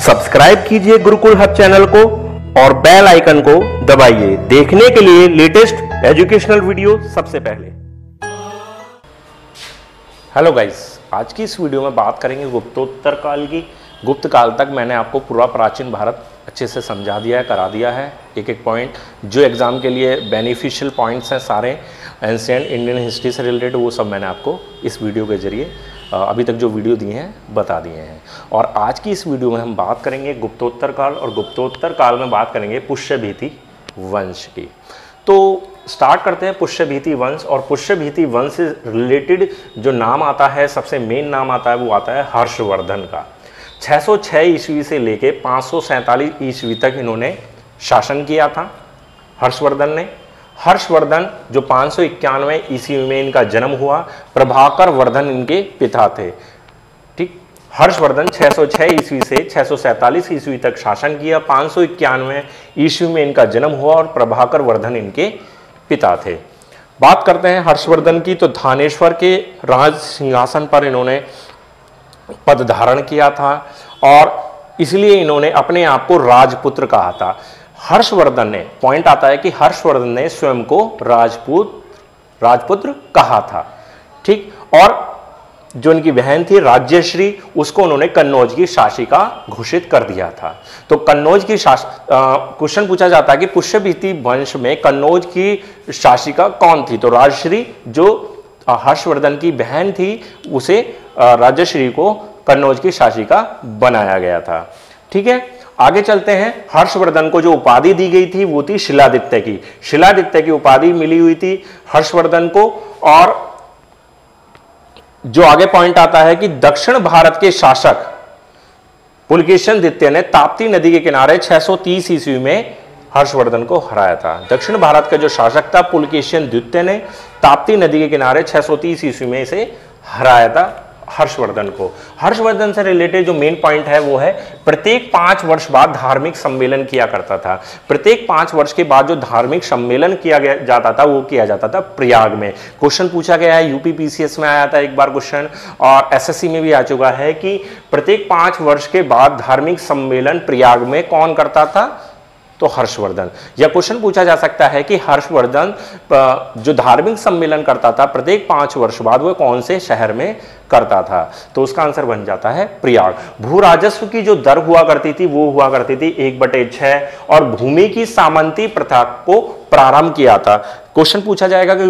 Subscribe कीजिए Gurukul hub channel को और बेल आइकन को दबाइए देखने के लिए लेटेस्ट एजुकेशनल वीडियो सबसे पहले। हेलो गाइस, आज की इस वीडियो में बात करेंगे गुप्तोत्तर काल की। गुप्त काल तक मैंने आपको पूरा प्राचीन भारत अच्छे से समझा दिया है, करा दिया है। एक एक पॉइंट जो एग्जाम के लिए बेनिफिशियल पॉइंट्स हैं सारे एंशिएंट इंडियन हिस्ट्री से रिलेटेड, वो सब मैंने आपको इस वीडियो के जरिए अभी तक जो वीडियो दिए हैं बता दिए हैं। और आज की इस वीडियो में हम बात करेंगे गुप्तोत्तर काल, और गुप्तोत्तर काल में बात करेंगे पुष्यभीति वंश की। तो स्टार्ट करते हैं पुष्यभीति वंश। और पुष्यभीति वंश से रिलेटेड जो नाम आता है, सबसे मेन नाम आता है, वो आता है हर्षवर्धन का। 606 ईस्वी से लेके 547 ईस्वी तक इन्होंने शासन किया था हर्षवर्धन ने। हर्षवर्धन जो 591 ईस्वी में इनका जन्म हुआ, प्रभाकर वर्धन इनके पिता थे। ठीक, हर्षवर्धन 606 ईस्वी से 647 ईस्वी तक शासन किया, 591 ईस्वी में इनका जन्म हुआ और प्रभाकर वर्धन इनके पिता थे। बात करते हैं हर्षवर्धन की, तो थानेश्वर के राज सिंहासन पर इन्होंने पद धारण किया था और इसलिए इन्होंने अपने आप को राजपुत्र कहा था। हर्षवर्धन ने, पॉइंट आता है कि हर्षवर्धन ने स्वयं को राजपुत्र कहा था। ठीक, और जो इनकी बहन थी राज्यश्री, उसको उन्होंने कन्नौज की शासिका घोषित कर दिया था। तो कन्नौज की क्वेश्चन पूछा जाता है कि पुष्यभीति वंश में कन्नौज की शासिका कौन थी? तो राजश्री जो हर्षवर्धन की बहन थी, उसे राज्यश्री को कन्नौज की शासिका बनाया गया था। ठीक है, आगे चलते हैं। हर्षवर्धन को जो उपाधि दी गई थी वो थी शिलादित्य की। शिलादित्य की उपाधि मिली हुई थी हर्षवर्धन को। और जो आगे पॉइंट आता है कि दक्षिण भारत के शासक पुलकेशिन द्वितीय ने ताप्ती नदी के किनारे 630 ईस्वी में हर्षवर्धन को हराया था। दक्षिण भारत का जो शासक था पुलकेशिन द्वितीय ने ताप्ती नदी के किनारे 630 ईस्वी में इसे हराया था हर्षवर्धन को। हर्षवर्धन से रिलेटेड जो मेन पॉइंट है वो है प्रत्येक 5 वर्ष बाद धार्मिक सम्मेलन किया करता था। प्रत्येक 5 वर्ष के बाद जो धार्मिक सम्मेलन किया जाता था वो किया जाता था प्रयाग में। क्वेश्चन पूछा गया है, यूपी पीसीएस में आया था एक बार क्वेश्चन, और एसएससी में भी आ चुका है कि प्रत्येक 5 वर्ष के बाद धार्मिक सम्मेलन प्रयाग में कौन करता था? तो हर्षवर्धन। यह क्वेश्चन पूछा जा सकता है कि हर्षवर्धन जो धार्मिक सम्मेलन करता था प्रत्येक 5 वर्ष बाद, वो कौन से शहर में करता था? तो उसका आंसर बन जाता है प्रयाग। भू राजस्व की जो दर हुआ करती थी वो हुआ करती थी 1/6, और भूमि की सामंती प्रथा को प्रारंभ किया था। क्वेश्चन पूछा जाएगा कि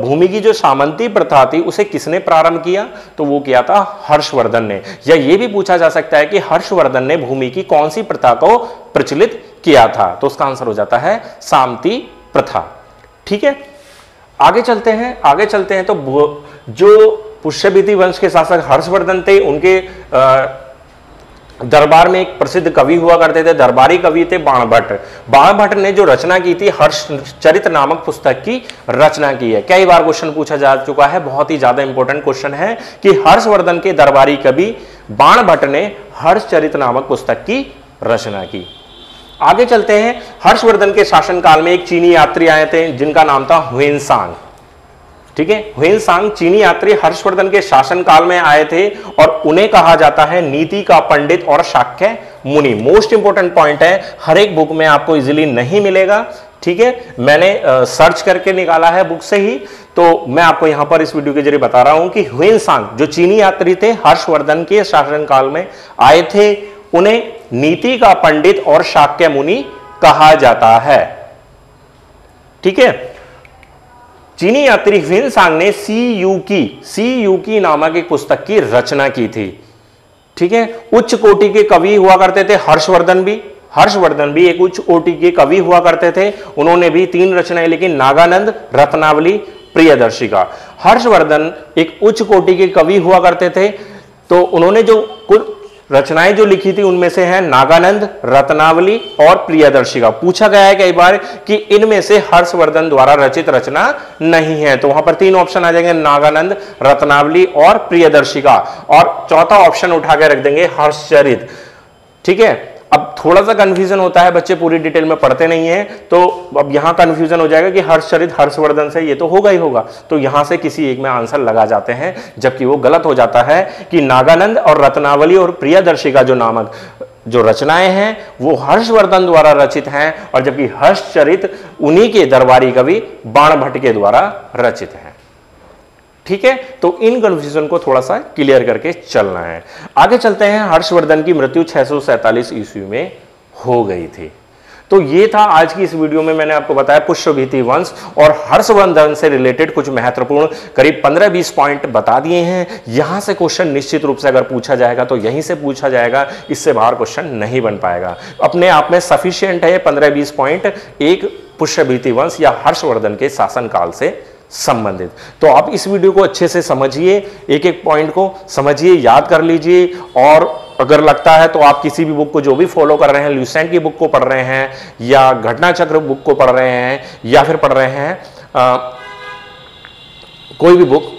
भूमि की जो सामंती प्रथा थी उसे किसने प्रारंभ किया? तो वो किया था हर्षवर्धन ने। या ये भी पूछा जा सकता है कि हर्षवर्धन ने भूमि की कौन सी प्रथा को प्रचलित किया था? तो उसका आंसर हो जाता है सामंती प्रथा। ठीक है, आगे चलते हैं। तो जो पुष्यभीति वंश के शासक हर्षवर्धन थे, उनके दरबार में एक प्रसिद्ध कवि हुआ करते थे, दरबारी कवि थे बाणभट्ट। बाणभट्ट ने जो रचना की थी, हर्षचरित नामक पुस्तक की रचना की है। कई बार क्वेश्चन पूछा जा चुका है, बहुत ही ज्यादा इंपॉर्टेंट क्वेश्चन है कि हर्षवर्धन के दरबारी कवि बाणभट्ट ने हर्षचरित नामक पुस्तक की रचना की। आगे चलते हैं। हर्षवर्धन के शासनकाल में एक चीनी यात्री आए थे जिनका नाम था हुएनसांग। ठीक है, हुएनसांग चीनी यात्री हर्षवर्धन के शासनकाल में आए थे और उन्हें कहा जाता है नीति का पंडित और शाक्य मुनि। मोस्ट इंपोर्टेंट पॉइंट है, हर एक बुक में आपको इजीली नहीं मिलेगा। ठीक है, मैंने सर्च करके निकाला है बुक से ही, तो मैं आपको यहां पर इस वीडियो के जरिए बता रहा हूं कि हुएनसांग जो चीनी यात्री थे हर्षवर्धन के शासनकाल में आए थे, उन्हें नीति का पंडित और शाक्य मुनि कहा जाता है। ठीक है, चीनी यात्री हुएनसांग ने सी यू की नामक एक पुस्तक की रचना की थी। ठीक है, उच्च कोटि के कवि हुआ करते थे हर्षवर्धन भी एक उच्च कोटि के कवि हुआ करते थे। उन्होंने भी 3 रचनाएं लिखी, नागानंद, रत्नावली, प्रियदर्शिका। हर्षवर्धन एक उच्च कोटि के कवि हुआ करते थे, तो उन्होंने जो कुछ रचनाएं जो लिखी थी उनमें से है नागानंद, रत्नावली और प्रियदर्शिका। पूछा गया है कई बार कि इनमें से हर्षवर्धन द्वारा रचित रचना नहीं है, तो वहां पर 3 ऑप्शन आ जाएंगे, नागानंद, रत्नावली और प्रियदर्शिका, और चौथा ऑप्शन उठा के रख देंगे हर्षचरित। ठीक है, अब थोड़ा सा कंफ्यूजन होता है, बच्चे पूरी डिटेल में पढ़ते नहीं है, तो अब यहां कंफ्यूजन हो जाएगा कि हर्षचरित हर्षवर्धन से, ये तो होगा ही होगा, तो यहां से किसी एक में आंसर लगा जाते हैं, जबकि वो गलत हो जाता है कि नागानंद और रत्नावली और प्रियदर्शिका जो नामक जो रचनाएं हैं वो हर्षवर्धन द्वारा रचित हैं, और जबकि हर्षचरित उन्हीं के दरबारी कवि बाणभट्ट के द्वारा रचित हैं। ठीक है, तो इन कंफ्यूजन को थोड़ा सा क्लियर करके चलना है। आगे चलते हैं। हर्षवर्धन की मृत्यु 647 ईस्वी में हो गई थी। तो ये था आज की इस वीडियो में, मैंने आपको बताया पुष्यभीति वंश और हर्षवर्धन से रिलेटेड कुछ महत्वपूर्ण करीब 15-20 पॉइंट बता दिए हैं। यहां से क्वेश्चन निश्चित रूप से अगर पूछा जाएगा तो यहीं से पूछा जाएगा, इससे बाहर क्वेश्चन नहीं बन पाएगा। अपने आप में सफिशिएंट है 15-20 पॉइंट एक पुष्यभीति वंश या हर्षवर्धन के शासनकाल से संबंधित। तो आप इस वीडियो को अच्छे से समझिए, एक एक पॉइंट को समझिए, याद कर लीजिए, और अगर लगता है तो आप किसी भी बुक को जो भी फॉलो कर रहे हैं, ल्यूसेंट की बुक को पढ़ रहे हैं या घटना चक्र बुक को पढ़ रहे हैं या फिर पढ़ रहे हैं कोई भी बुक,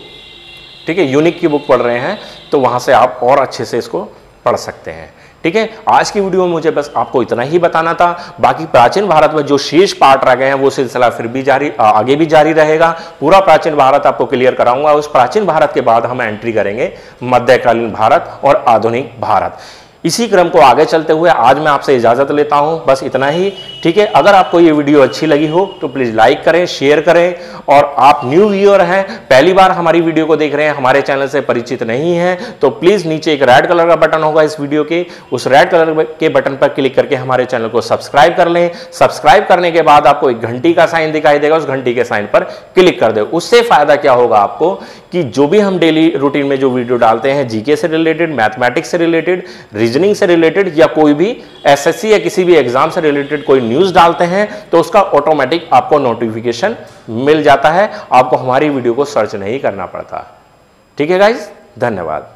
ठीक है, यूनिक की बुक पढ़ रहे हैं, तो वहां से आप और अच्छे से इसको पढ़ सकते हैं। ठीक है, आज की वीडियो में मुझे बस आपको इतना ही बताना था। बाकी प्राचीन भारत में जो शेष पार्ट रह गए हैं वो सिलसिला फिर भी आगे भी जारी रहेगा। पूरा प्राचीन भारत आपको क्लियर कराऊंगा। उस प्राचीन भारत के बाद हम एंट्री करेंगे मध्यकालीन भारत और आधुनिक भारत। इसी क्रम को आगे चलते हुए आज मैं आपसे इजाजत लेता हूं, बस इतना ही। ठीक है, अगर आपको ये वीडियो अच्छी लगी हो तो प्लीज लाइक करें, शेयर करें, और आप न्यू व्यूअर हैं, पहली बार हमारी वीडियो को देख रहे हैं, हमारे चैनल से परिचित नहीं है, तो प्लीज नीचे एक रेड कलर का बटन होगा इस वीडियो के, उस रेड कलर के बटन पर क्लिक करके हमारे चैनल को सब्सक्राइब कर लें। सब्सक्राइब करने के बाद आपको एक घंटी का साइन दिखाई देगा, उस घंटी के साइन पर क्लिक कर दे। उससे फायदा क्या होगा आपको कि जो भी हम डेली रूटीन में जो वीडियो डालते हैं, जीके से रिलेटेड, मैथमेटिक्स से रिलेटेड, रीजनिंग से रिलेटेड, या कोई भी एसएससी या किसी भी एग्जाम से रिलेटेड कोई न्यूज़ डालते हैं, तो उसका ऑटोमेटिक आपको नोटिफिकेशन मिल जाता है, आपको हमारी वीडियो को सर्च नहीं करना पड़ता। ठीक है गाइस, धन्यवाद।